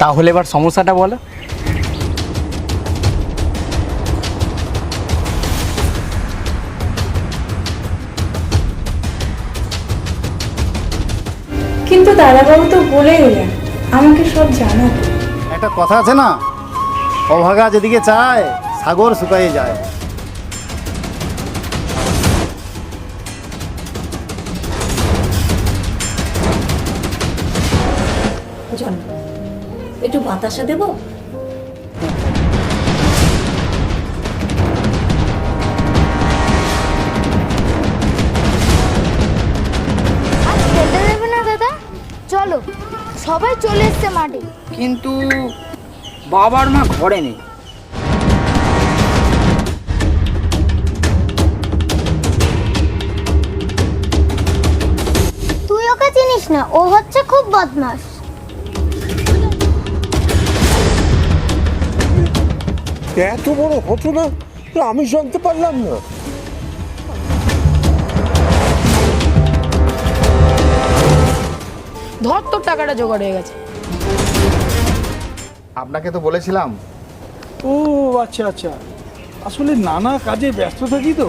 তাহলে এবার সমস্যাটা বলো। কিন্তু দাদাবাবু তো বলে গেলেন আমাকে সব জানাতে। একটা কথা আছে না, অভাগা যেদিকে চায় সাগর শুকাইয়ে যায়। জন, একটু বাতাসা দেবো? আজ খেলতে দেবে না দাদা? চলো, সবাই চলে এসছে মাঠে। কিন্তু বাবার মা ঘরে নেই। তুই ওকে চিনিস না, ও হচ্ছে খুব বদমাশ। এত বড় ঘটনা আমি জানতে পারলাম না। ধর তোর টাকাটা জোগাড় হয়ে গেছে। আপনাকে তো বলেছিলাম। ও আচ্ছা আচ্ছা, আসলে নানা কাজে ব্যস্ত থাকি তো,